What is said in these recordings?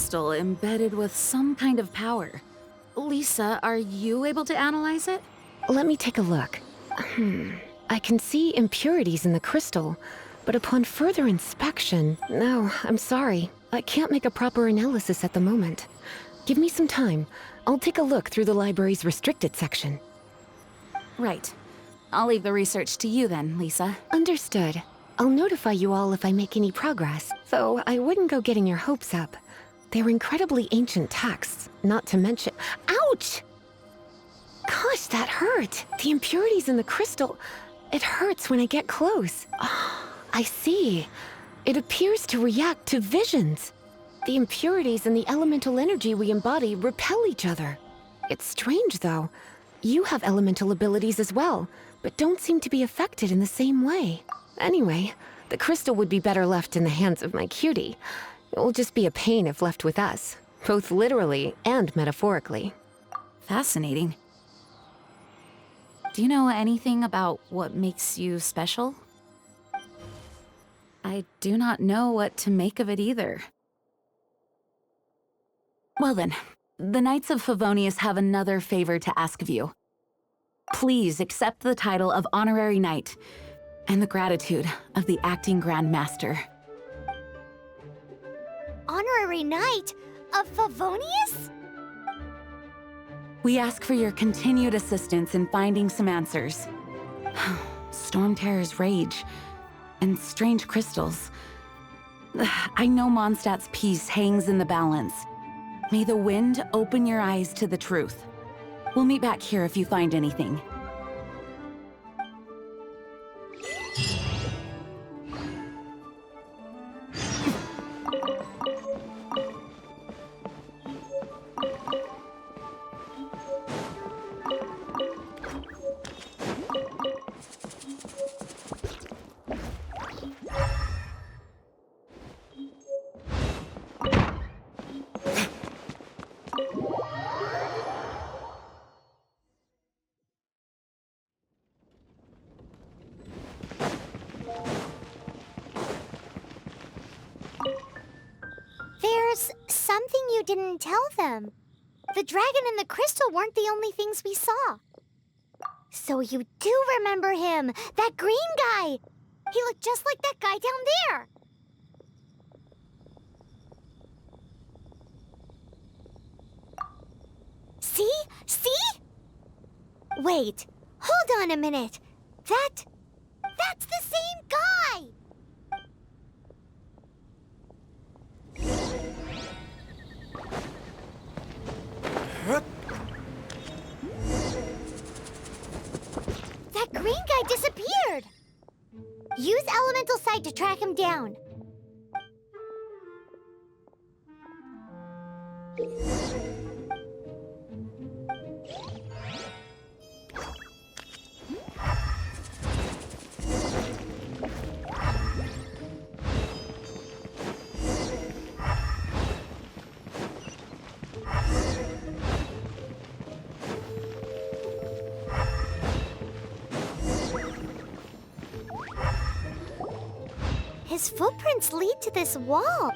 crystal embedded with some kind of power. Lisa, are you able to analyze it? Let me take a look. I can see impurities in the crystal, but upon further inspection... No, I'm sorry. I can't make a proper analysis at the moment. Give me some time. I'll take a look through the library's restricted section. Right. I'll leave the research to you then, Lisa. Understood. I'll notify you all if I make any progress, though I wouldn't go getting your hopes up. They're incredibly ancient texts, not to mention... Ouch! Gosh, that hurt! The impurities in the crystal... It hurts when I get close. Oh, I see. It appears to react to visions. The impurities and the elemental energy we embody repel each other. It's strange, though. You have elemental abilities as well, but don't seem to be affected in the same way. Anyway, the crystal would be better left in the hands of my cutie. It will just be a pain if left with us, both literally and metaphorically. Fascinating. Do you know anything about what makes you special? I do not know what to make of it either. Well then, the Knights of Favonius have another favor to ask of you. Please accept the title of Honorary Knight and the gratitude of the Acting Grand Master. Honorary Knight of Favonius? We ask for your continued assistance in finding some answers. Storm Terror's rage and strange crystals. I know Mondstadt's peace hangs in the balance. May the wind open your eyes to the truth. We'll meet back here if you find anything. There's something you didn't tell them. The dragon and the crystal weren't the only things we saw. So you do remember him, that green guy. He looked just like that guy down there. See? See? Wait, hold on a minute. That's the same guy! That green guy disappeared! Use Elemental Sight to track him down. His footprints lead to this wall.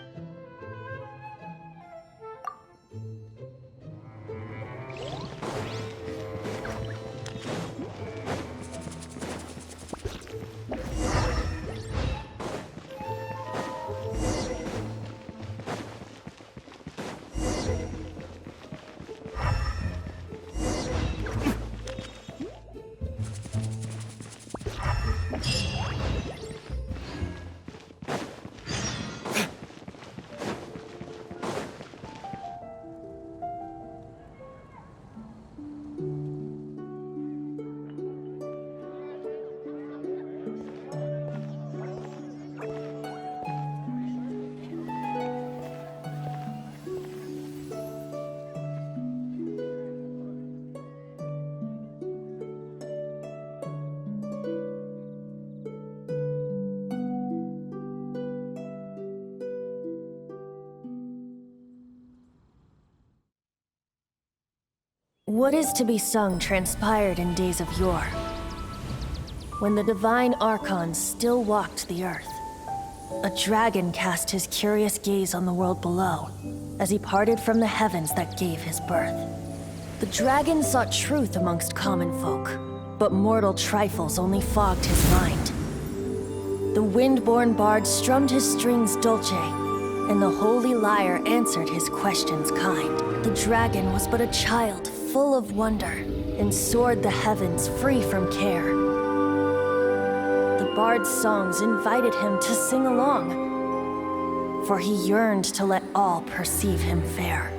What is to be sung transpired in days of yore, when the divine Archons still walked the earth. A dragon cast his curious gaze on the world below, as he parted from the heavens that gave his birth. The dragon sought truth amongst common folk, but mortal trifles only fogged his mind. The wind-born bard strummed his strings dulce, and the holy lyre answered his questions kind. The dragon was but a child full of wonder, and soared the heavens free from care. The bard's songs invited him to sing along, for he yearned to let all perceive him fair.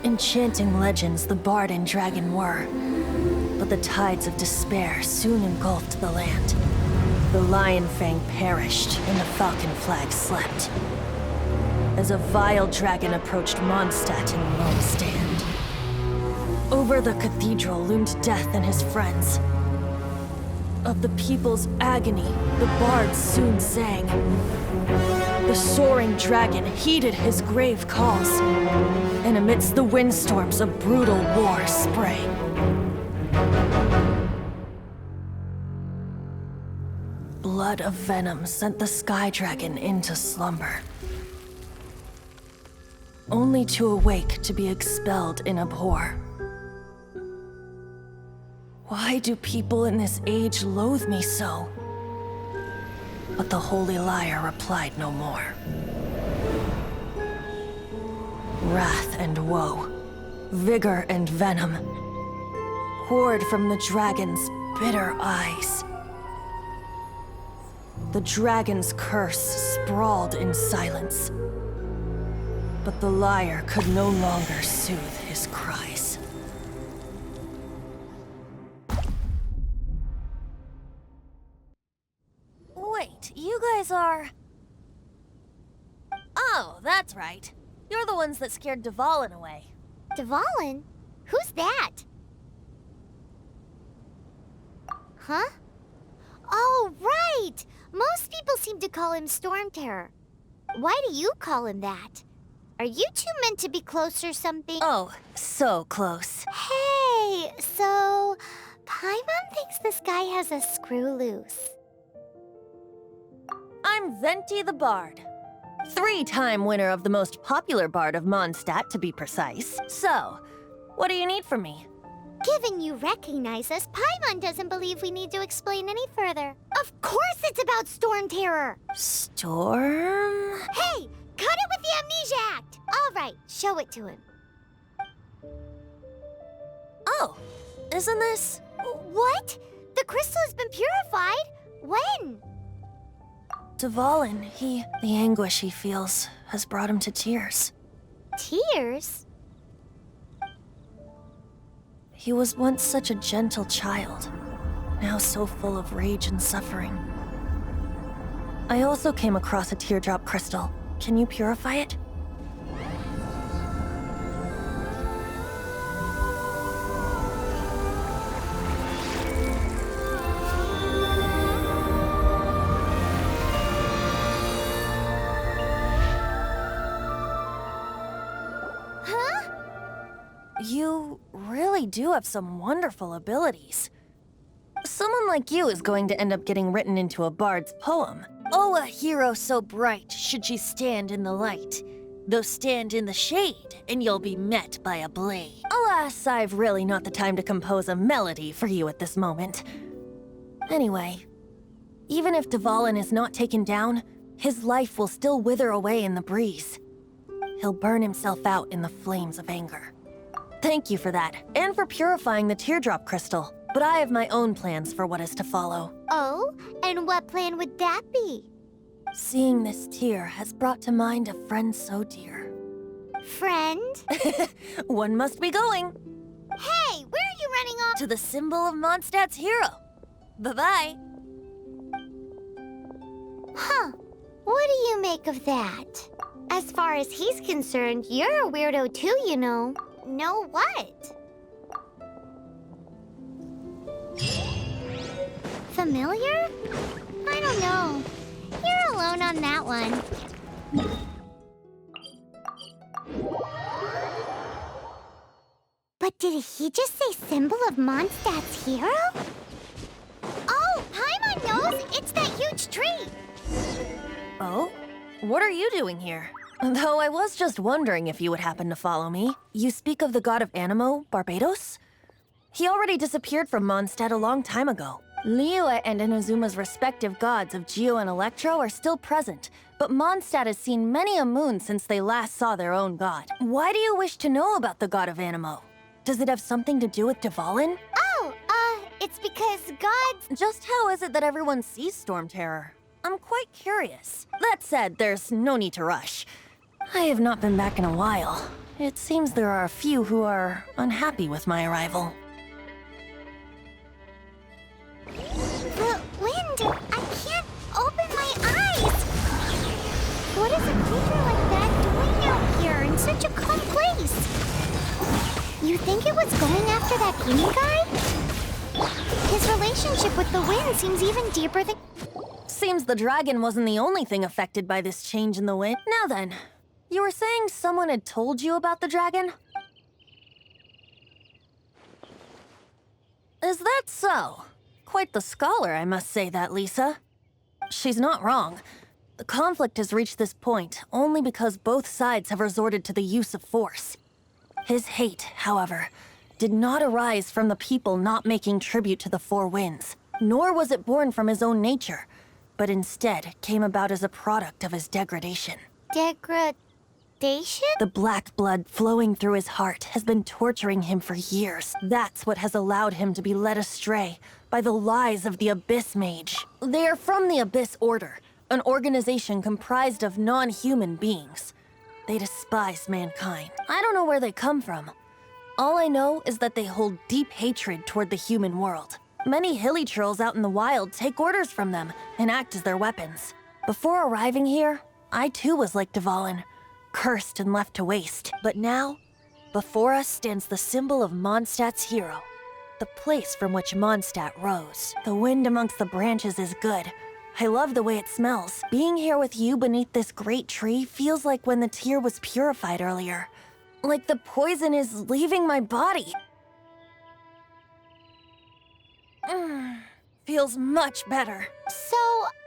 Enchanting legends the bard and dragon were, but the tides of despair soon engulfed the land. The lion fang perished, and the falcon flag slept, as a vile dragon approached Mondstadt in lone stand. Over the cathedral loomed death and his friends. Of the people's agony, the bards soon sang. The soaring dragon heeded his grave calls, and amidst the windstorms a brutal war sprang. Blood of venom sent the sky dragon into slumber, only to awake to be expelled in abhor. Why do people in this age loathe me so? But the holy lyre replied no more. Wrath and woe, vigor and venom, poured from the dragon's bitter eyes. The dragon's curse sprawled in silence, but the lyre could no longer soothe his cries. Wait, you guys are... Oh, that's right. You're the ones that scared Dvalin away. Dvalin? Who's that? Huh? Oh, right! Most people seem to call him Storm Terror. Why do you call him that? Are you two meant to be close or something? Oh, so close. Hey, so... Paimon thinks this guy has a screw loose. I'm Venti the Bard. 3-time winner of the most popular bard of Mondstadt, to be precise. So, what do you need from me? Given you recognize us, Paimon doesn't believe we need to explain any further. Of course it's about Storm Terror! Storm? Hey! Cut it with the Amnesia Act! Alright, show it to him. Oh, isn't this... What? The crystal has been purified? When? Dvalin, the anguish he feels has brought him to tears. Tears? He was once such a gentle child, now so full of rage and suffering. I also came across a teardrop crystal. Can you purify it? You really do have some wonderful abilities. Someone like you is going to end up getting written into a bard's poem. Oh, a hero so bright should she stand in the light, though stand in the shade, and you'll be met by a blade. Alas, I've really not the time to compose a melody for you at this moment. Anyway, even if Dvalin is not taken down, his life will still wither away in the breeze. He'll burn himself out in the flames of anger. Thank you for that, and for purifying the teardrop crystal. But I have my own plans for what is to follow. Oh? And what plan would that be? Seeing this tear has brought to mind a friend so dear. Friend? One must be going. Hey, where are you running off? To the symbol of Mondstadt's hero. Bye-bye. Huh. What do you make of that? As far as he's concerned, you're a weirdo too, you know. Know what? Familiar? I don't know. You're alone on that one. But did he just say symbol of Mondstadt's hero? Oh, Paimon knows! It's that huge tree! Oh? What are you doing here? Though I was just wondering if you would happen to follow me. You speak of the god of Anemo, Barbados? He already disappeared from Mondstadt a long time ago. Liyue and Inazuma's respective gods of Geo and Electro are still present, but Mondstadt has seen many a moon since they last saw their own god. Why do you wish to know about the god of Anemo? Does it have something to do with Dvalin? Oh, it's because gods... Just how is it that everyone sees Storm Terror? I'm quite curious. That said, there's no need to rush. I have not been back in a while. It seems there are a few who are unhappy with my arrival. The wind! I can't open my eyes! What is a creature like that doing out here in such a calm place? You think it was going after that green guy? His relationship with the wind seems even deeper than... Seems the dragon wasn't the only thing affected by this change in the wind. Now then, you were saying someone had told you about the dragon? Is that so? Quite the scholar, I must say that, Lisa. She's not wrong. The conflict has reached this point only because both sides have resorted to the use of force. His hate, however, did not arise from the people not making tribute to the Four Winds, nor was it born from his own nature, but instead came about as a product of his degradation. Degradation? The black blood flowing through his heart has been torturing him for years. That's what has allowed him to be led astray by the lies of the Abyss Mage. They are from the Abyss Order, an organization comprised of non-human beings. They despise mankind. I don't know where they come from. All I know is that they hold deep hatred toward the human world. Many hilly trolls out in the wild take orders from them and act as their weapons. Before arriving here, I too was like Dvalin, cursed and left to waste. But now, before us stands the symbol of Mondstadt's hero, the place from which Mondstadt rose. The wind amongst the branches is good. I love the way it smells. Being here with you beneath this great tree feels like when the tear was purified earlier. Like the poison is leaving my body. Feels much better. So,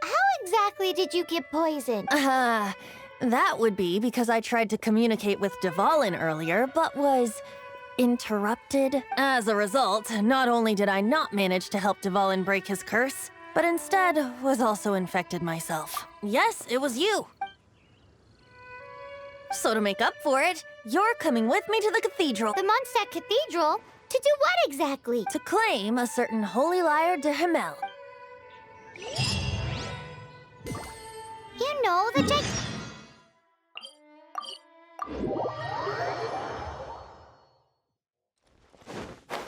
how exactly did you get poisoned? That would be because I tried to communicate with Dvalin earlier, but was interrupted. As a result, not only did I not manage to help Dvalin break his curse, but instead was also infected myself. Yes, it was you. So to make up for it, you're coming with me to the cathedral. The Mondstadt Cathedral? To do what exactly? To claim a certain holy lyre de Himmel. You know, the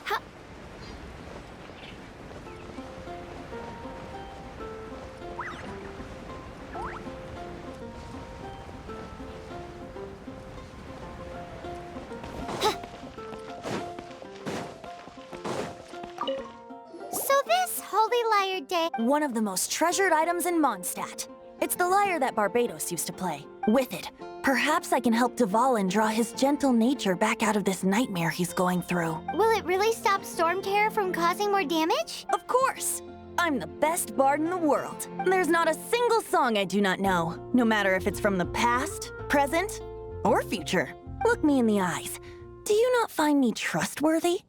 Huh? So this Holy Lyre Day... One of the most treasured items in Mondstadt. It's the lyre that Barbados used to play. With it, perhaps I can help Dvalin draw his gentle nature back out of this nightmare he's going through. Will it really stop Storm Terror from causing more damage? Of course! I'm the best bard in the world. There's not a single song I do not know, no matter if it's from the past, present, or future. Look me in the eyes. Do you not find me trustworthy?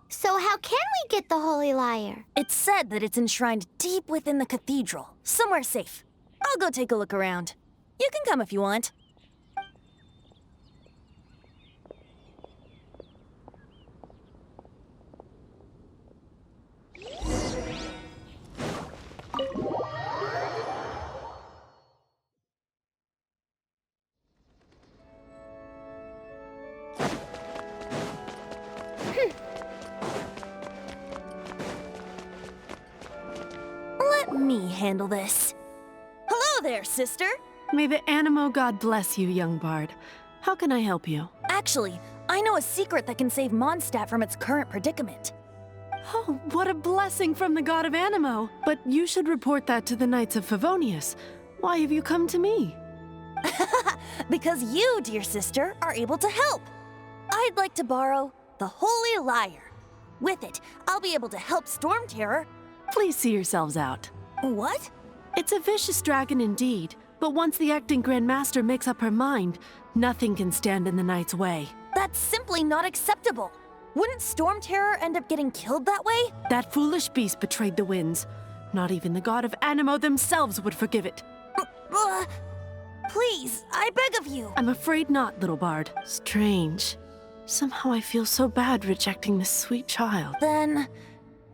So how can we get the Holy Lyre? It's said that it's enshrined deep within the cathedral, somewhere safe. I'll go take a look around. You can come if you want. Let me handle this. Hello there, sister. May the Anemo god bless you, young bard. How can I help you? Actually, I know a secret that can save Mondstadt from its current predicament. Oh, what a blessing from the god of Anemo! But you should report that to the Knights of Favonius. Why have you come to me? Because you, dear sister, are able to help. I'd like to borrow the Holy Lyre. With it, I'll be able to help Storm Terror. Please see yourselves out. What? It's a vicious dragon indeed, but once the acting Grand Master makes up her mind, nothing can stand in the Knight's way. That's simply not acceptable. Wouldn't Storm Terror end up getting killed that way? That foolish beast betrayed the winds. Not even the god of Anemo themselves would forgive it. Please, I beg of you. I'm afraid not, little bard. Strange. Somehow I feel so bad rejecting this sweet child. Then,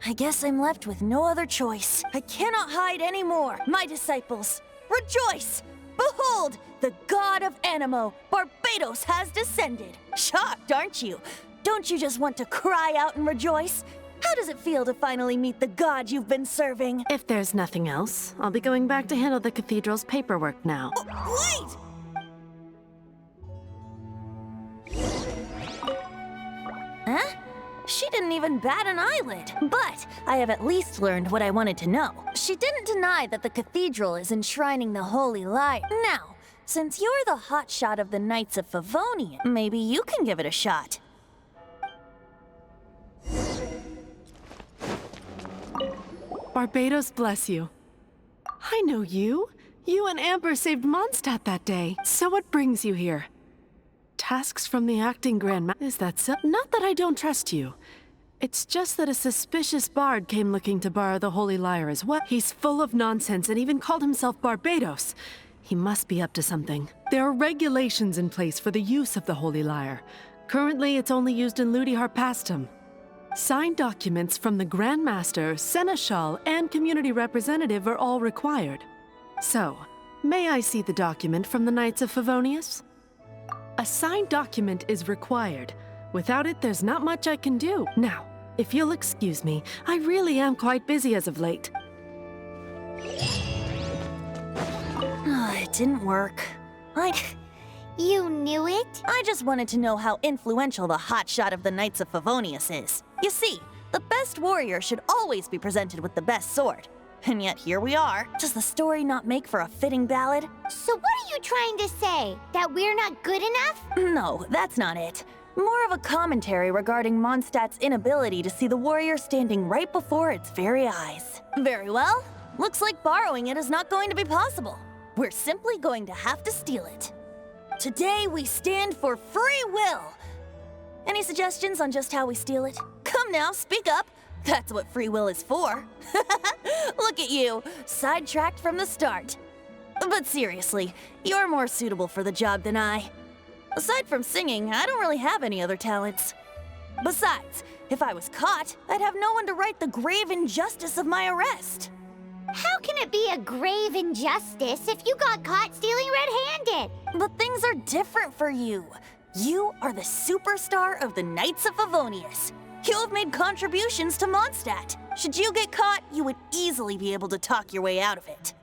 I guess I'm left with no other choice. I cannot hide anymore. My disciples, rejoice! Behold, the god of Anemo, Barbados, has descended. Shocked, aren't you? Don't you just want to cry out and rejoice? How does it feel to finally meet the god you've been serving? If there's nothing else, I'll be going back to handle the cathedral's paperwork now. Wait! Huh? She didn't even bat an eyelid. But I have at least learned what I wanted to know. She didn't deny that the cathedral is enshrining the Holy Light. Now, since you're the hotshot of the Knights of Favonian, maybe you can give it a shot. Barbados bless you. I know you. You and Amber saved Mondstadt that day. So what brings you here? Tasks from the acting Grand Is that so? Not that I don't trust you. It's just that a suspicious bard came looking to borrow the Holy Lyre as well. He's full of nonsense and even called himself Barbados. He must be up to something. There are regulations in place for the use of the Holy Lyre. Currently, it's only used in Ludi Harpastum. Signed documents from the Grand Master, Seneschal, and Community Representative are all required. So, may I see the document from the Knights of Favonius? A signed document is required. Without it, there's not much I can do. Now, if you'll excuse me, I really am quite busy as of late. It didn't work. You knew it? I just wanted to know how influential the hotshot of the Knights of Favonius is. You see, the best warrior should always be presented with the best sword. And yet here we are. Does the story not make for a fitting ballad? So what are you trying to say? That we're not good enough? No, that's not it. More of a commentary regarding Mondstadt's inability to see the warrior standing right before its very eyes. Very well. Looks like borrowing it is not going to be possible. We're simply going to have to steal it. Today we stand for free will. Any suggestions on just how we steal it? Come now, speak up. That's what free will is for. Look at you, sidetracked from the start. But seriously, you're more suitable for the job than I. Aside from singing, I don't really have any other talents. Besides, if I was caught, I'd have no one to right the grave injustice of my arrest. How can it be a grave injustice if you got caught stealing red-handed? But things are different for you. You are the superstar of the Knights of Favonius. You have made contributions to Mondstadt. Should you get caught, you would easily be able to talk your way out of it.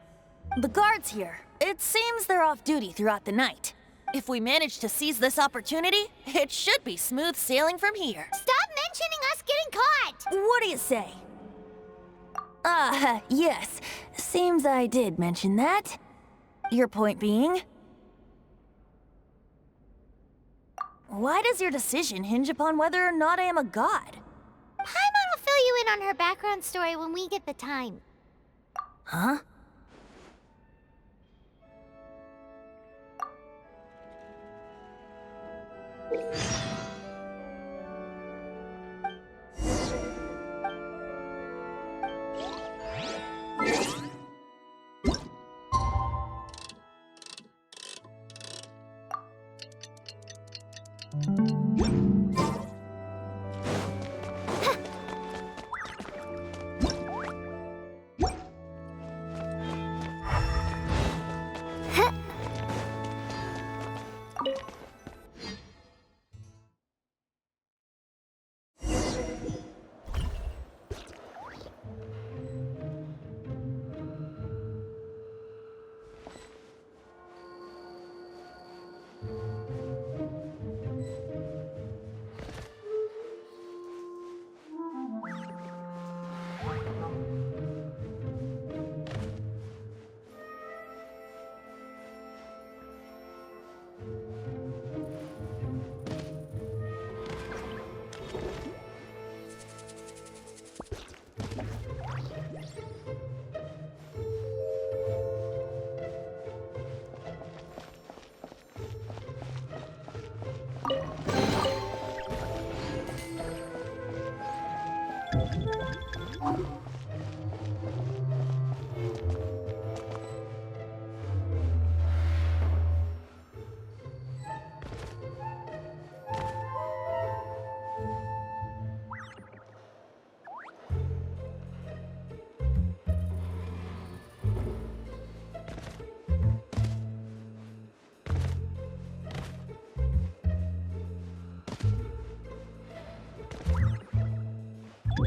The guards here, it seems they're off duty throughout the night. If we manage to seize this opportunity, it should be smooth sailing from here. Stop mentioning us getting caught! What do you say? Yes. Seems I did mention that. Your point being? Why does your decision hinge upon whether or not I am a god? Paimon will fill you in on her background story when we get the time. Huh? Who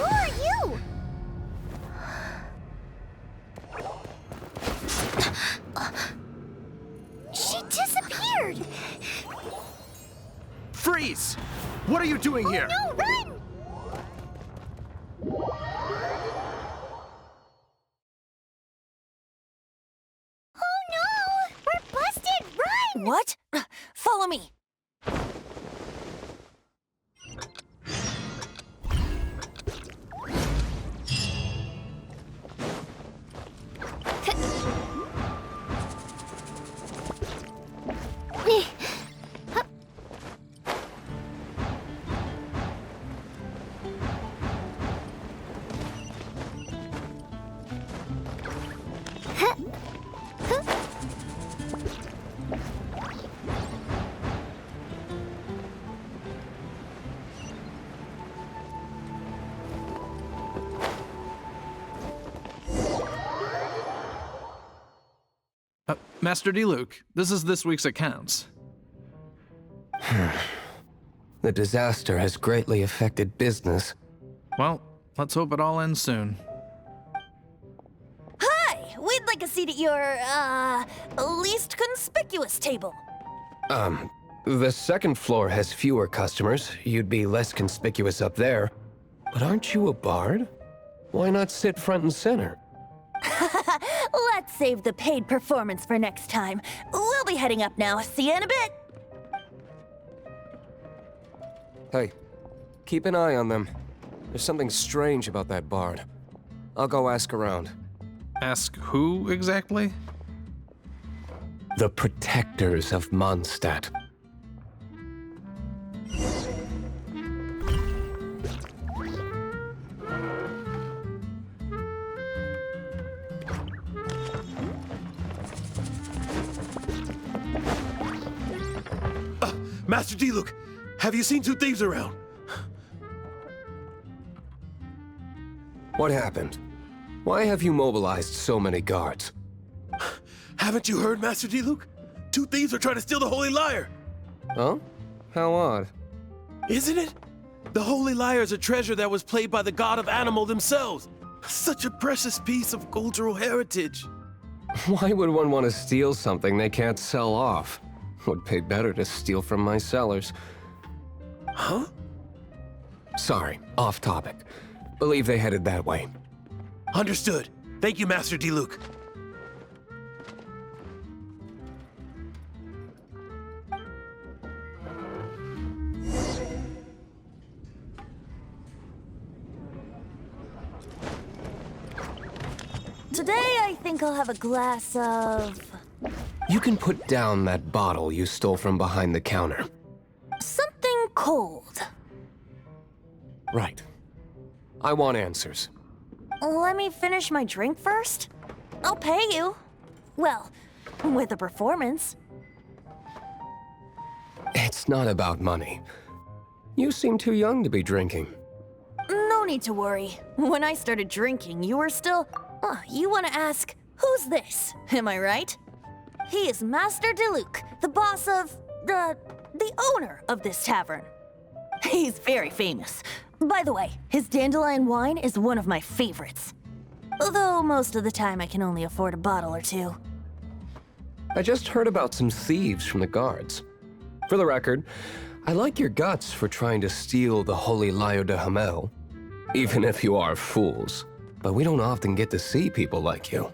are you? She disappeared! Freeze! What are you doing here? No, run! Oh no! We're busted! Run! What? Follow me. Master D-Luke, this is this week's accounts. The disaster has greatly affected business. Well, let's hope it all ends soon. Hi! We'd like a seat at your, least conspicuous table. The second floor has fewer customers. You'd be less conspicuous up there. But aren't you a bard? Why not sit front and center? Let's save the paid performance for next time. We'll be heading up now. See you in a bit. Hey, keep an eye on them. There's something strange about that bard. I'll go ask around. Ask who exactly? The protectors of Mondstadt. Master D-Luke, have you seen two thieves around? What happened? Why have you mobilized so many guards? Haven't you heard, Master D-Luke? Two thieves are trying to steal the Holy Lyre. Huh? How odd. Isn't it? The Holy Lyre is a treasure that was played by the god of animal themselves. Such a precious piece of cultural heritage. Why would one want to steal something they can't sell off? Would pay better to steal from my sellers. Huh? Sorry, off topic. Believe they headed that way. Understood. Thank you, Master D-Luke. Today, I think I'll have a glass of... You can put down that bottle you stole from behind the counter. something cold. Right. I want answers. Let me finish my drink first. I'll pay you. Well, with a performance. It's not about money. You seem too young to be drinking. No need to worry. When I started drinking, you were still... you want to ask, who's this? Am I right? He is Master D-Luke, the boss of... the owner of this tavern. He's very famous. By the way, his dandelion wine is one of my favorites. Although most of the time I can only afford a bottle or two. I just heard about some thieves from the guards. For the record, I like your guts for trying to steal the Holy Lyre de Hamel. Even if you are fools. But we don't often get to see people like you.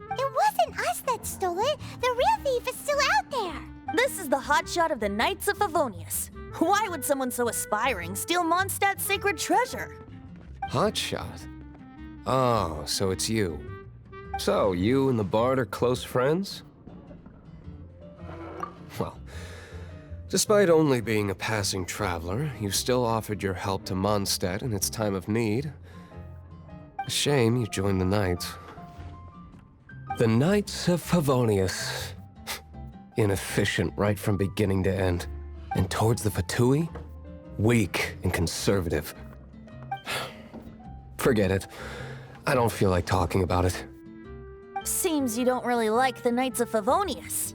It wasn't us that stole it. The real thief is still out there. This is the hotshot of the Knights of Favonius. Why would someone so aspiring steal Mondstadt's sacred treasure? Hotshot? Oh, so it's you. So, you and the bard are close friends? Well, despite only being a passing traveler, you still offered your help to Mondstadt in its time of need. A shame you joined the Knights. The Knights of Favonius. Inefficient right from beginning to end. And towards the Fatui, weak and conservative. Forget it. I don't feel like talking about it. Seems you don't really like the Knights of Favonius.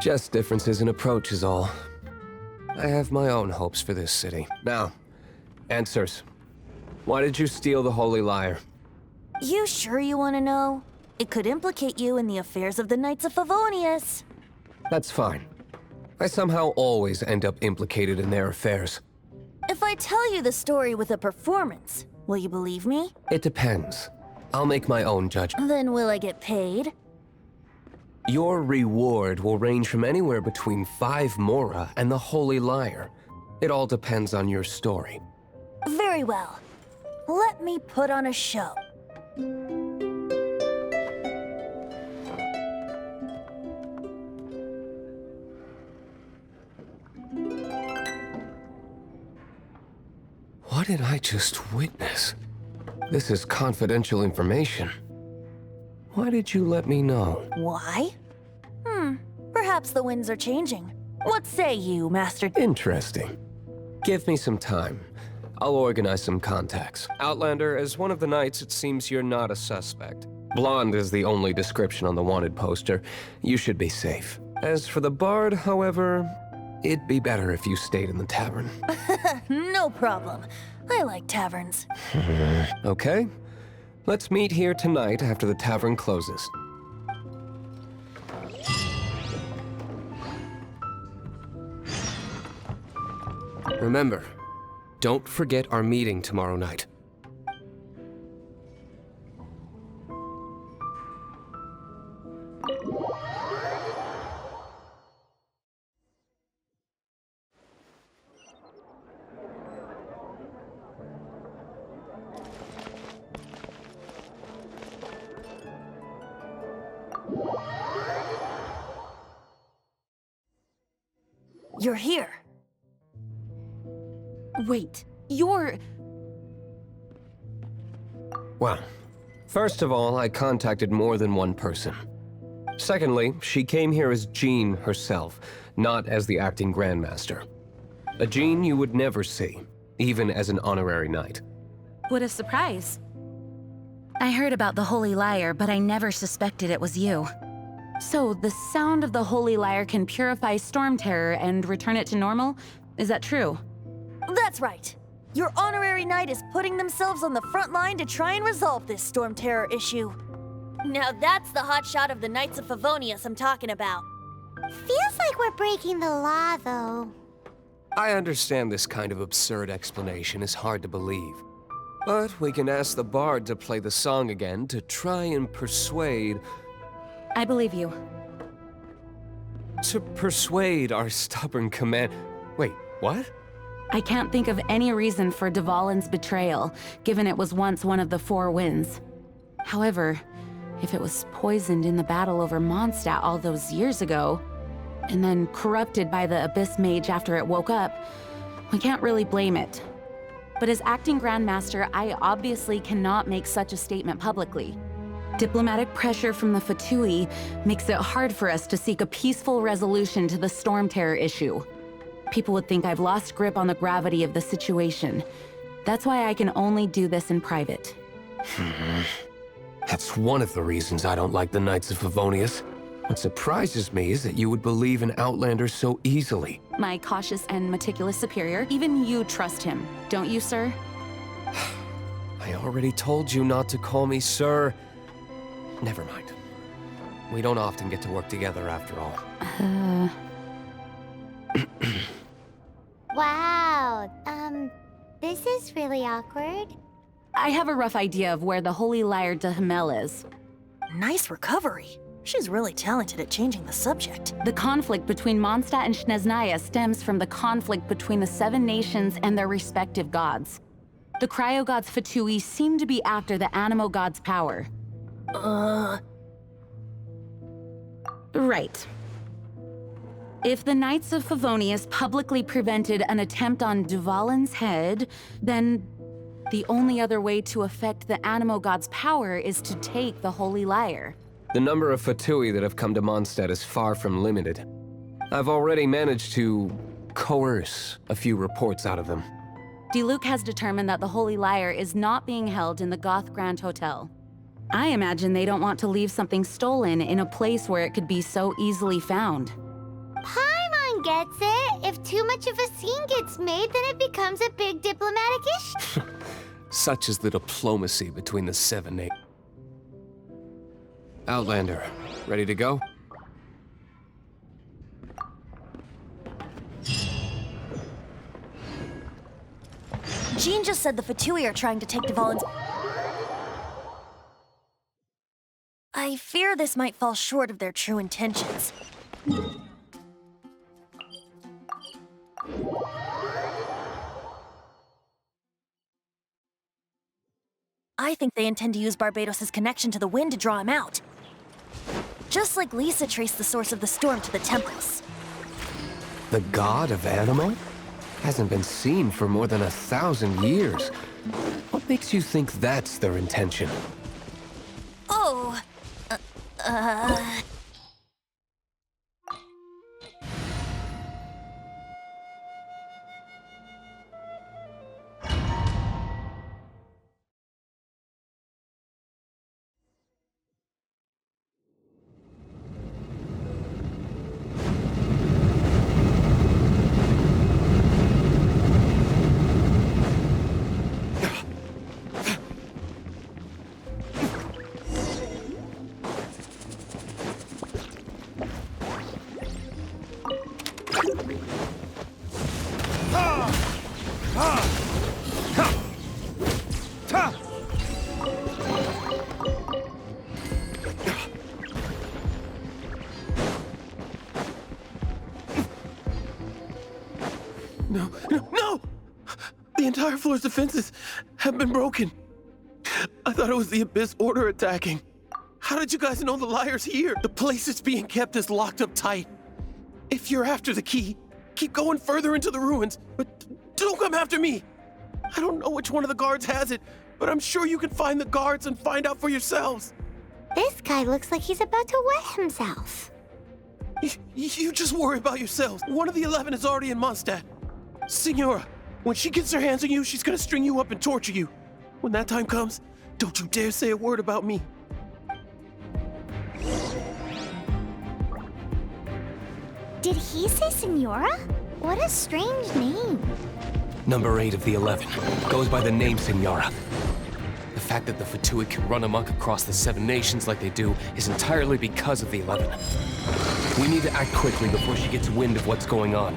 Just differences in approach is all. I have my own hopes for this city. Now, answers. Why did you steal the Holy Lyre? You sure you want to know? It could implicate you in the affairs of the Knights of Favonius. That's fine. I somehow always end up implicated in their affairs. If I tell you the story with a performance, will you believe me? It depends. I'll make my own judgment. Then will I get paid? Your reward will range from anywhere between 5 mora and the Holy Lyre. It all depends on your story. Very well. Let me put on a show. What did I just witness? This is confidential information. Why did you let me know? Why? Perhaps the winds are changing. What say you, Master? Interesting. Give me some time. I'll organize some contacts. Outlander, as one of the knights, it seems you're not a suspect. Blonde is the only description on the wanted poster. You should be safe. As for the bard, however, it'd be better if you stayed in the tavern. No problem. I like taverns. Okay. Let's meet here tonight after the tavern closes. Remember, don't forget our meeting tomorrow night. You're here. Wait, you're... Well, first of all, I contacted more than one person. Secondly, she came here as Jean herself, not as the acting Grandmaster. A Jean you would never see, even as an honorary knight. What a surprise. I heard about the Holy Lyre, but I never suspected it was you. So, the sound of the Holy Lyre can purify Storm Terror and return it to normal? Is that true? That's right. Your honorary knight is putting themselves on the front line to try and resolve this Storm Terror issue. Now that's the hotshot of the Knights of Favonius I'm talking about. Feels like we're breaking the law, though. I understand this kind of absurd explanation is hard to believe. But we can ask the bard to play the song again to try and persuade... I believe you. To persuade our stubborn command... Wait, what? I can't think of any reason for Dvalin's betrayal, given it was once one of the Four Winds. However, if it was poisoned in the battle over Mondstadt all those years ago, and then corrupted by the Abyss Mage after it woke up, we can't really blame it. But as acting Grandmaster, I obviously cannot make such a statement publicly. Diplomatic pressure from the Fatui makes it hard for us to seek a peaceful resolution to the Storm Terror issue. People would think I've lost grip on the gravity of the situation. That's why I can only do this in private. That's one of the reasons I don't like the Knights of Favonius. What surprises me is that you would believe in Outlanders so easily. My cautious and meticulous superior, even you trust him, don't you, sir? I already told you not to call me sir. Never mind. We don't often get to work together after all. Wow, this is really awkward. I have a rough idea of where the Holy Lyre de Hamel is. Nice recovery. She's really talented at changing the subject. The conflict between Mondstadt and Snezhnaya stems from the conflict between the 7 nations and their respective gods. The cryo-gods Fatui seem to be after the Animo god's power. Right. If the Knights of Favonius publicly prevented an attempt on Dvalin's head, then The only other way to affect the Animo God's power is to take the Holy Lyre. The number of Fatui that have come to Mondstadt is far from limited. I've already managed to coerce a few reports out of them. Diluc has determined that the Holy Lyre is not being held in the Goth Grand Hotel. I imagine they don't want to leave something stolen in a place where it could be so easily found. Paimon gets it. If too much of a scene gets made, then it becomes a big diplomatic issue. Such is the diplomacy between the Seven Nations. Outlander, ready to go? Jean just said the Fatui are trying to take Dvalin's... I fear this might fall short of their true intentions. I think they intend to use Barbados' connection to the wind to draw him out. Just like Lisa traced the source of the storm to the temples. The god of Animo? Hasn't been seen for more than 1,000 years. What makes you think that's their intention? Oh, No! The entire floor's defenses have been broken. I thought it was the Abyss Order attacking. How did you guys know the Lyre's here? The place it's being kept is locked up tight. If you're after the key, keep going further into the ruins, but don't come after me. I don't know which one of the guards has it, but I'm sure you can find the guards and find out for yourselves. This guy looks like he's about to wet himself. You just worry about yourselves. One of the 11 is already in Mondstadt. Signora, when she gets her hands on you, she's gonna string you up and torture you. When that time comes, don't you dare say a word about me. Did he say Senora? What a strange name. Number 8 of the 11 goes by the name Signora. The fact that the Fatui can run amok across the 7 nations like they do is entirely because of the 11. We need to act quickly before she gets wind of what's going on.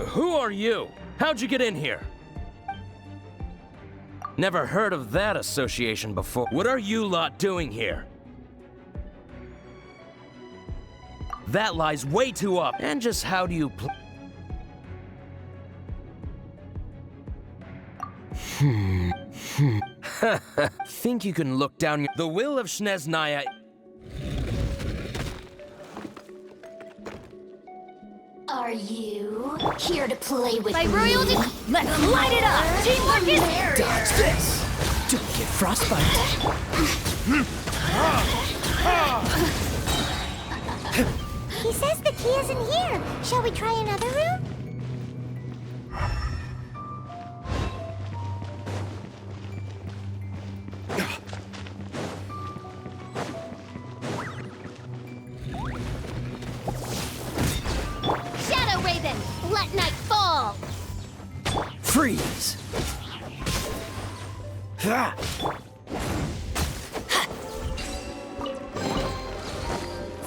Who are you? How'd you get in here? Never heard of that association before. What are you lot doing here? That lies way too up. And just how do you think you can look down your... The will of Shneznaya... Are you here to play with By me? royal Let's light it up! Teamwork is there! Dodge this! Don't get frostbite. He says the key isn't here. Shall we try another room? Shadow Raven, let night fall. Freeze!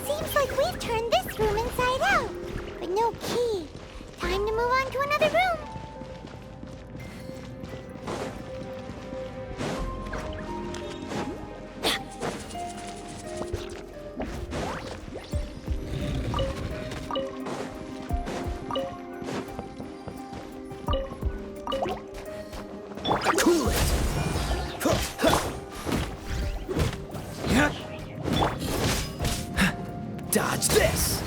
Seems like we've turned this room inside out, but no key. Time to move on to another room. Cool it! Dodge this!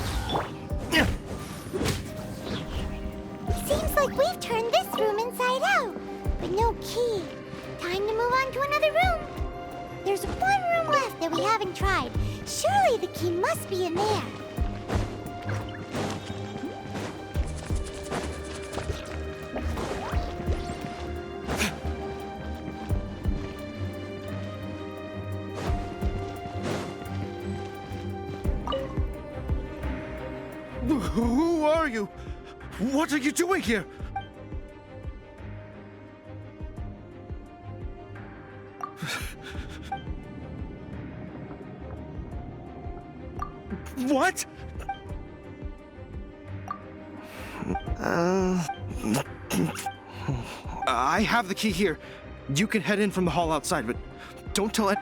Seems like we've turned this room inside out, but no key. Time to move on to another room. There's one room left that we haven't tried. Surely the key must be in there. Who are you? What are you doing here? What? I have the key here. You can head in from the hall outside, but don't tell it.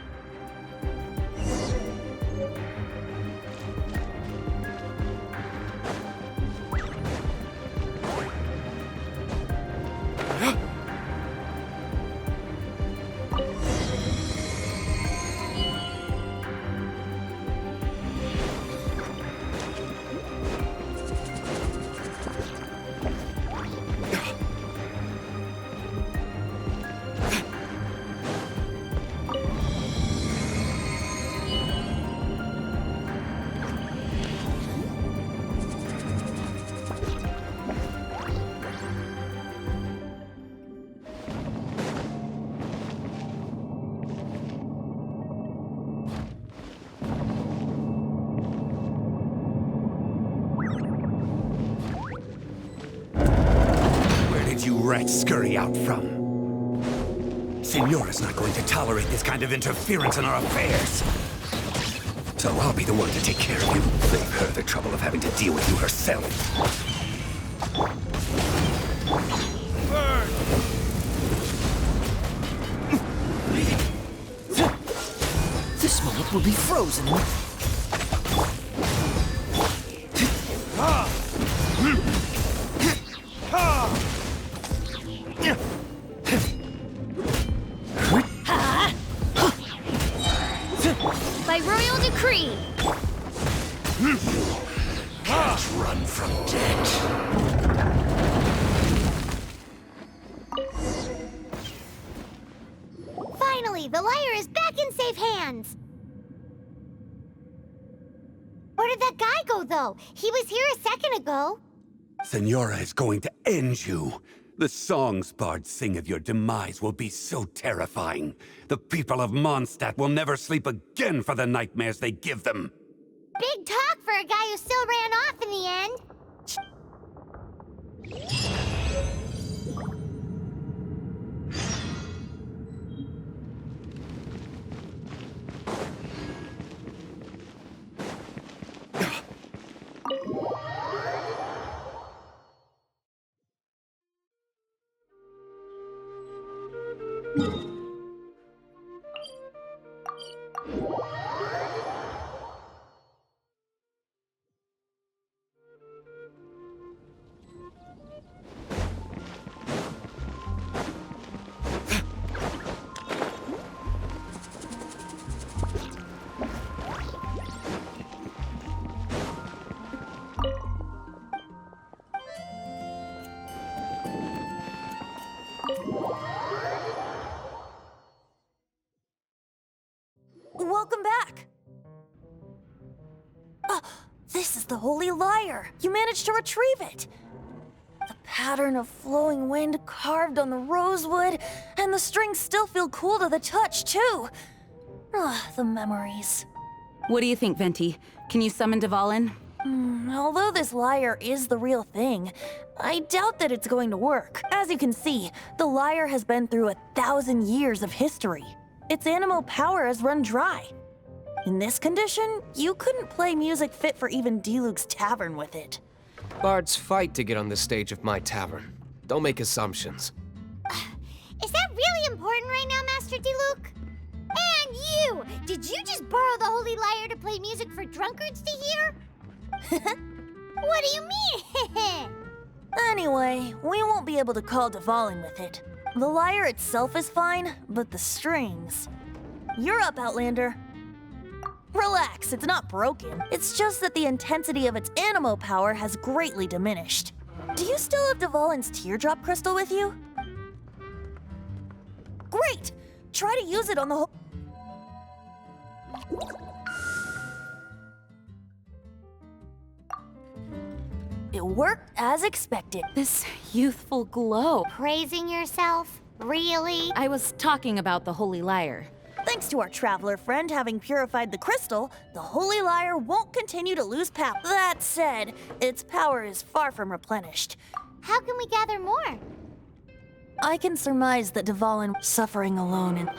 You rats scurry out from? Senora's not going to tolerate this kind of interference in our affairs. So I'll be the one to take care of you. Save her the trouble of having to deal with you herself. This moment will be frozen. By royal decree. Can't run from death. Finally, the lyre is back in safe hands. Where did that guy go, though? He was here a second ago. Senora is going to end you. The songs bards sing of your demise will be so terrifying. The people of Mondstadt will never sleep again for the nightmares they give them. Big talk for a guy who still ran off in the end. Welcome back! This is the Holy Lyre! You managed to retrieve it! The pattern of flowing wind carved on the rosewood, and the strings still feel cool to the touch, too! The memories. What do you think, Venti? Can you summon Dvalin? Although this lyre is the real thing, I doubt that it's going to work. As you can see, the lyre has been through 1,000 years of history. Its animal power has run dry. In this condition, you couldn't play music fit for even Diluc's tavern with it. Bards fight to get on the stage of my tavern. Don't make assumptions. Is that really important right now, Master Diluc? And you! Did you just borrow the Holy Lyre to play music for drunkards to hear? What do you mean? Anyway, we won't be able to call Dvalin with it. The lyre itself is fine, but the strings... You're up, Outlander. Relax, it's not broken. It's just that the intensity of its animo power has greatly diminished. Do you still have Dvalin's teardrop crystal with you? Great! Try to use it on the whole... It worked as expected. This youthful glow. Praising yourself? Really? I was talking about the Holy Lyre. Thanks to our traveler friend having purified the crystal, the Holy Lyre won't continue to lose power. That said, its power is far from replenished. How can we gather more? I can surmise that Dvalin suffering alone and...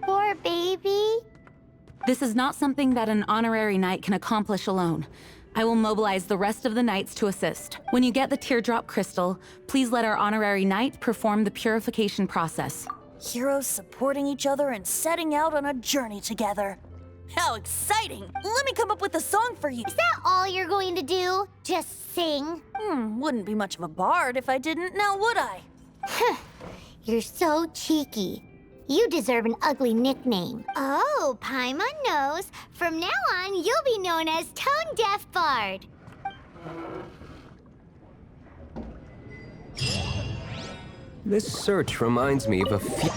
Poor baby. This is not something that an honorary knight can accomplish alone. I will mobilize the rest of the knights to assist. When you get the teardrop crystal, please let our honorary knight perform the purification process. Heroes supporting each other and setting out on a journey together. How exciting! Let me come up with a song for you. Is that all you're going to do? Just sing? Wouldn't be much of a bard if I didn't, now would I? You're so cheeky. You deserve an ugly nickname. Oh, Paimon knows. From now on, you'll be known as Tone Deaf Bard. This search reminds me of a few...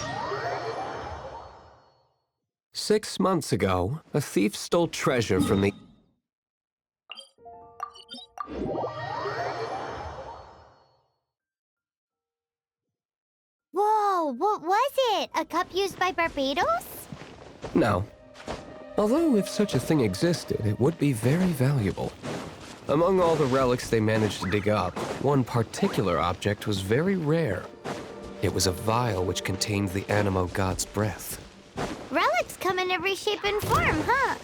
6 months ago, a thief stole treasure from the... Whoa, what was it? A cup used by Barbados? No. Although if such a thing existed, it would be very valuable. Among all the relics they managed to dig up, one particular object was very rare. It was a vial which contained the Animo god's breath. Relics come in every shape and form, huh?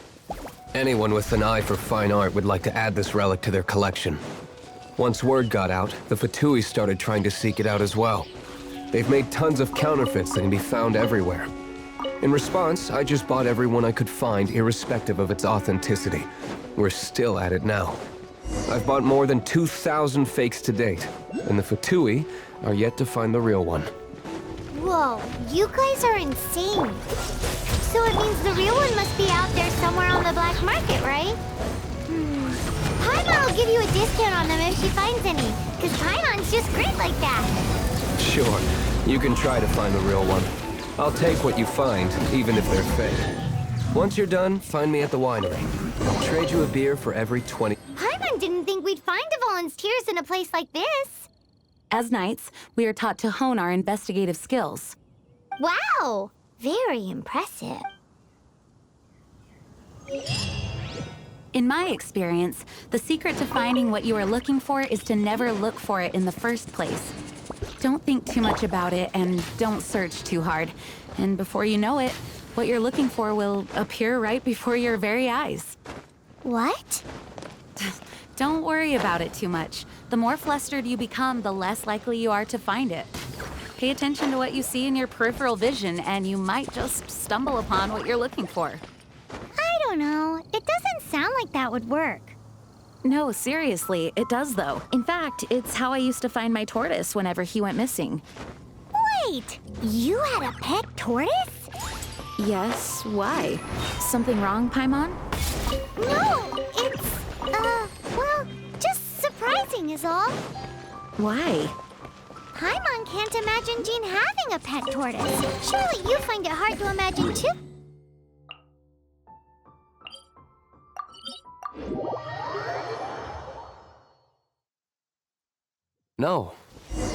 Anyone with an eye for fine art would like to add this relic to their collection. Once word got out, the Fatui started trying to seek it out as well. They've made tons of counterfeits that can be found everywhere. In response, I just bought every one I could find, irrespective of its authenticity. We're still at it now. I've bought more than 2,000 fakes to date, and the Fatui are yet to find the real one. Whoa, you guys are insane. So it means the real one must be out there somewhere on the black market, right? Paimon will give you a discount on them if she finds any, because Paimon's just great like that. Sure, you can try to find the real one. I'll take what you find, even if they're fake. Once you're done, find me at the winery. I'll trade you a beer for every 20... Paimon didn't think we'd find Dvalin's tears in a place like this. As knights, we are taught to hone our investigative skills. Wow, very impressive. In my experience, the secret to finding what you are looking for is to never look for it in the first place. Don't think too much about it and don't search too hard. And before you know it, what you're looking for will appear right before your very eyes. What? Don't worry about it too much. The more flustered you become, the less likely you are to find it. Pay attention to what you see in your peripheral vision, and you might just stumble upon what you're looking for. I don't know. It doesn't sound like that would work. No, seriously, it does though. In fact, it's how I used to find my tortoise whenever he went missing. Wait, you had a pet tortoise? Yes, why? Something wrong, Paimon? No, it's, well, just surprising is all. Why? Paimon can't imagine Jean having a pet tortoise. Surely you find it hard to imagine too. No,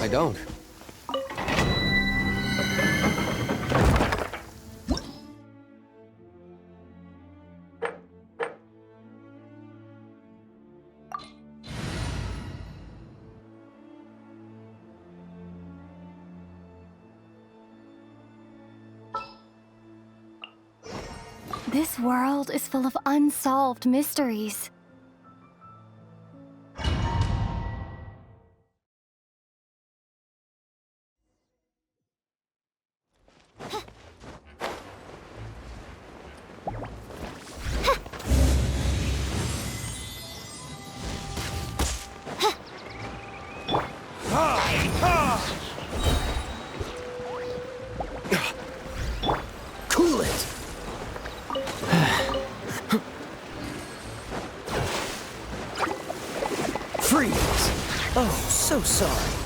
I don't. This world is full of unsolved mysteries. sorry.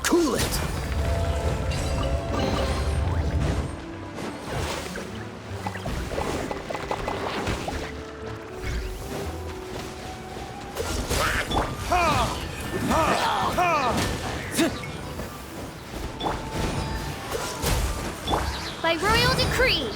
Cool it! By royal decree.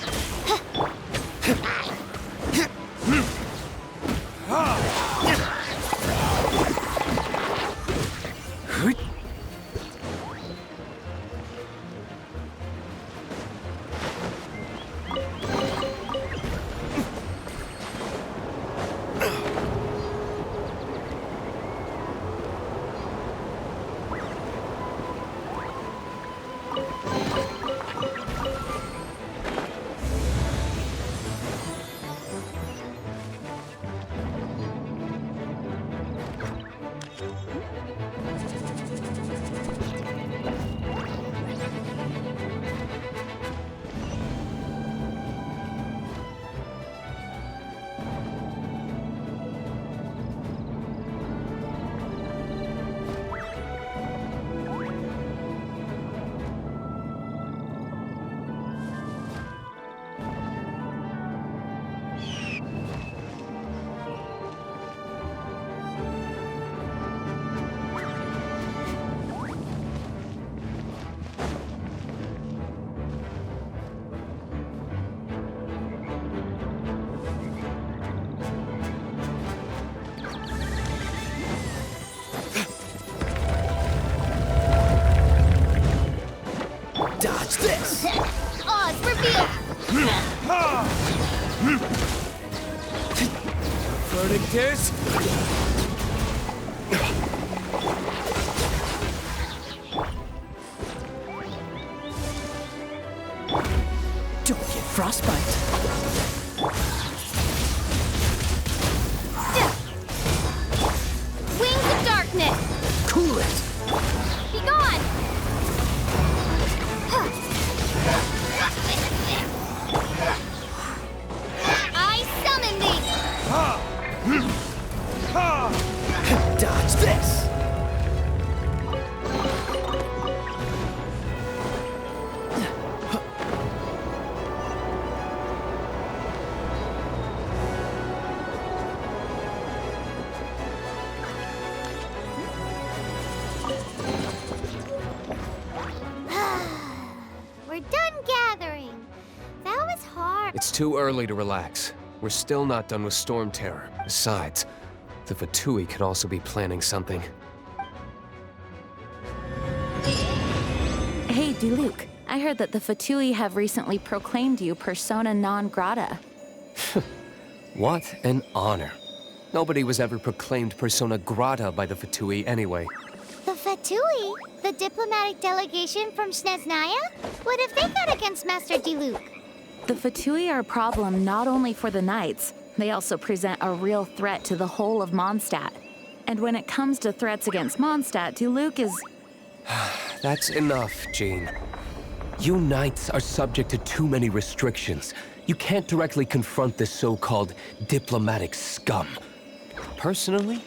Dodge this! Oz, reveal! Verdict is... Don't get frostbite. Wings of darkness! Cool it! Be gone! I summon thee! Dodge this! We're done gathering. That was hard. It's too early to relax. We're still not done with Storm Terror. Besides, the Fatui could also be planning something. Hey, Diluc. I heard that the Fatui have recently proclaimed you persona non grata. What an honor. Nobody was ever proclaimed persona grata by the Fatui anyway. The Fatui? The diplomatic delegation from Sneznaya? What have they got against Master Diluc? The Fatui are a problem not only for the Knights, they also present a real threat to the whole of Mondstadt. And when it comes to threats against Mondstadt, Diluc is... That's enough, Jean. You Knights are subject to too many restrictions. You can't directly confront this so-called diplomatic scum. Personally,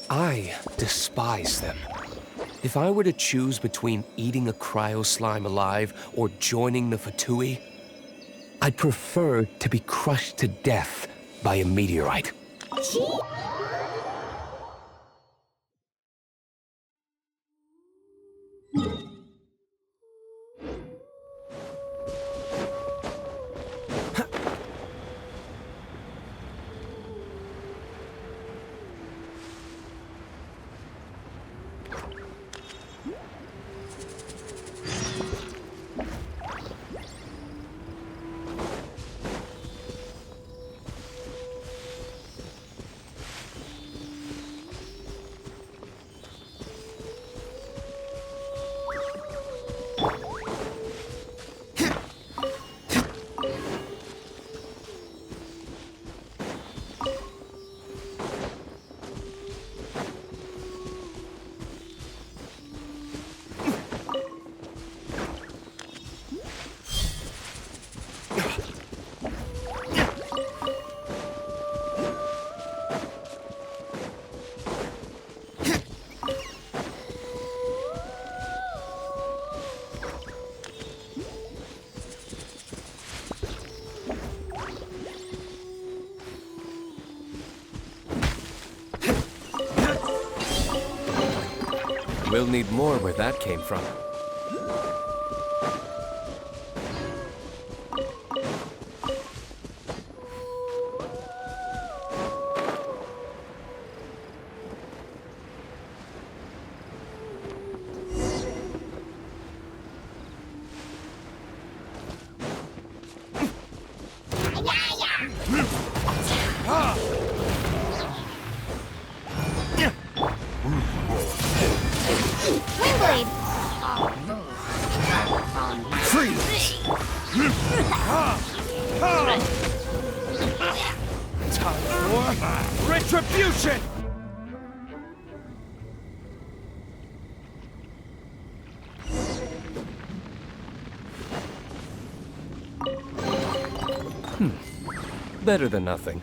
I despise them. If I were to choose between eating a cryo slime alive or joining the Fatui, I'd prefer to be crushed to death by a meteorite. Gee. We'll need more where that came from. Retribution! Better than nothing.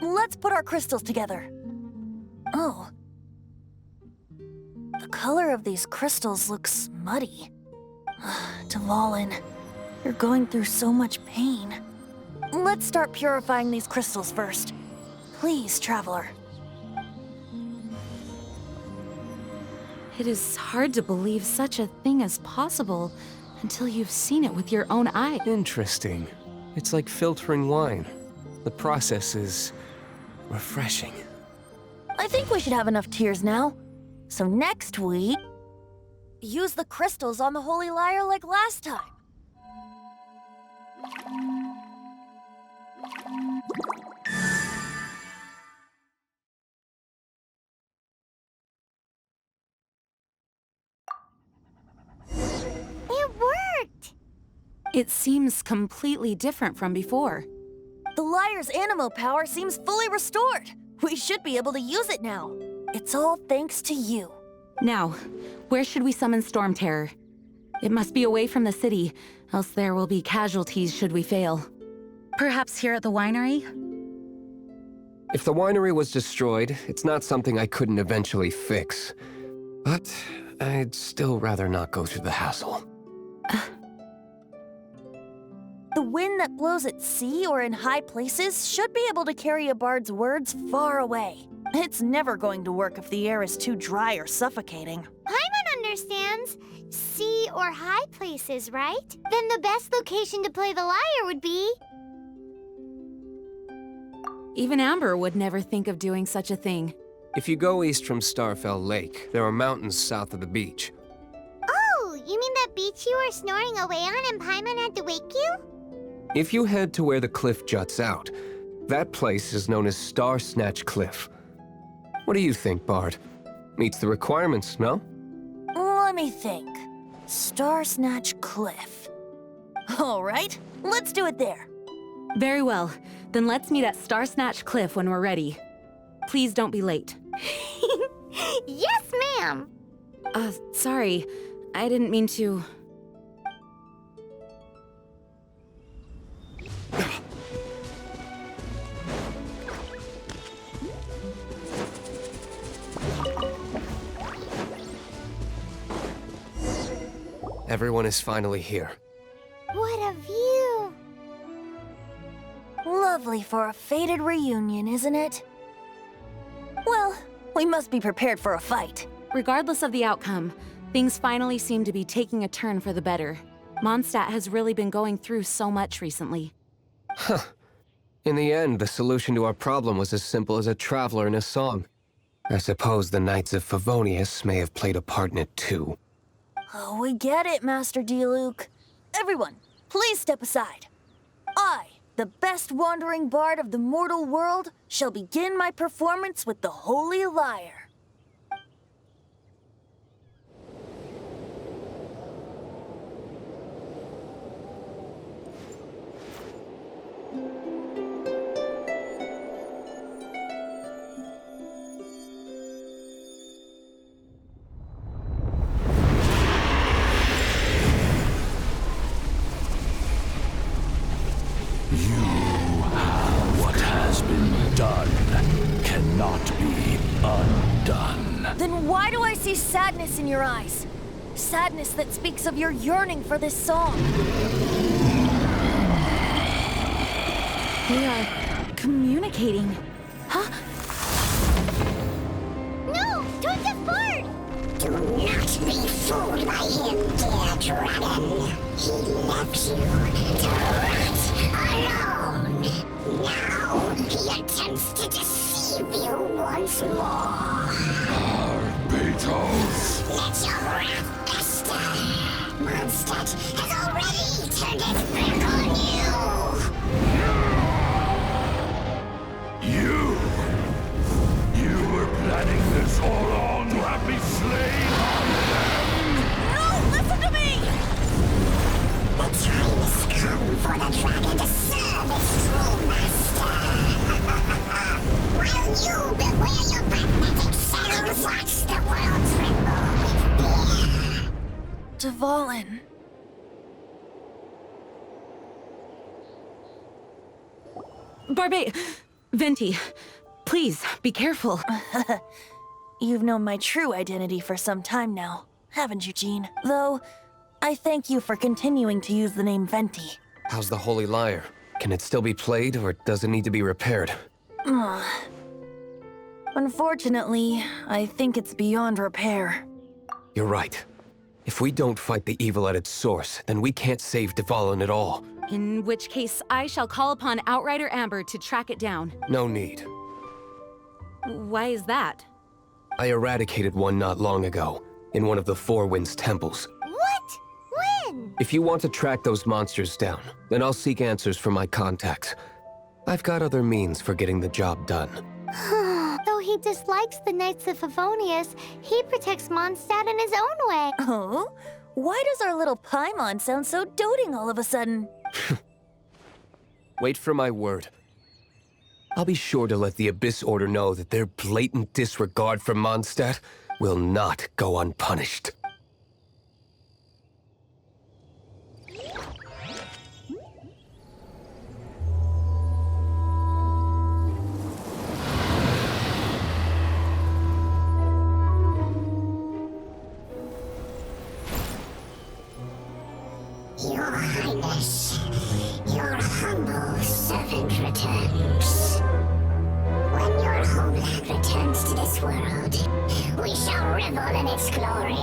Let's put our crystals together. Oh. The color of these crystals looks muddy. Dvalin, you're going through so much pain. Let's start purifying these crystals first. Please, Traveler. It is hard to believe such a thing is possible until you've seen it with your own eyes. Interesting. It's like filtering wine. The process is refreshing. I think we should have enough tears now. So next week, use the crystals on the Holy Lyre like last time. It worked! It seems completely different from before. The Lyre's animo power seems fully restored. We should be able to use it now. It's all thanks to you. Now, where should we summon Storm Terror? It must be away from the city, else there will be casualties should we fail. Perhaps here at the winery? If the winery was destroyed, it's not something I couldn't eventually fix. But I'd still rather not go through the hassle. The wind that blows at sea or in high places should be able to carry a bard's words far away. It's never going to work if the air is too dry or suffocating. Paimon understands. Sea or high places, right? Then the best location to play the lyre would be... Even Amber would never think of doing such a thing. If you go east from Starfell Lake, there are mountains south of the beach. Oh, you mean that beach you were snoring away on and Paimon had to wake you? If you head to where the cliff juts out, that place is known as Star Snatch Cliff. What do you think, Bard? Meets the requirements, no? Let me think. Star Snatch Cliff. All right, let's do it there. Very well. Then let's meet at Star Snatch Cliff when we're ready. Please don't be late. Yes, ma'am! Sorry. I didn't mean to... Everyone is finally here. What a view! Lovely for a fated reunion, isn't it? Well, we must be prepared for a fight. Regardless of the outcome, things finally seem to be taking a turn for the better. Mondstadt has really been going through so much recently. Huh. In the end, the solution to our problem was as simple as a traveler in a song. I suppose the Knights of Favonius may have played a part in it too. Oh, we get it, Master Diluc. Everyone, please step aside. I, the best wandering bard of the mortal world, shall begin my performance with the Holy Lyre. What has been done cannot be undone. Then why do I see sadness in your eyes? Sadness that speaks of your yearning for this song. We are communicating. Huh? No! Don't depart! Do not be fooled by him, dear dragon. He left you to rot alone. Now he attempts to deceive you once more. Beetles! Let your wrath fester. Mondstadt has already turned its back on You! You were planning this all along to have me slain on them! No! Listen to me! The time has come for the dragon to serve its true master. While you beware your magnetic cells, watch the world tremble with fear. Dvalin. Venti, please, be careful. You've known my true identity for some time now, haven't you, Jean? Though, I thank you for continuing to use the name Venti. How's the Holy Lyre? Can it still be played, or does it need to be repaired? Unfortunately, I think it's beyond repair. You're right. If we don't fight the evil at its source, then we can't save Dvalin at all. In which case, I shall call upon Outrider Amber to track it down. No need. Why is that? I eradicated one not long ago, in one of the Four Winds temples. What? When? If you want to track those monsters down, then I'll seek answers from my contacts. I've got other means for getting the job done. Though he dislikes the Knights of Favonius, he protects Mondstadt in his own way. Oh? Why does our little Paimon sound so doting all of a sudden? Wait for my word. I'll be sure to let the Abyss Order know that their blatant disregard for Mondstadt will not go unpunished. Your Highness, your humble servant returns. When your homeland returns to this world, we shall revel in its glory.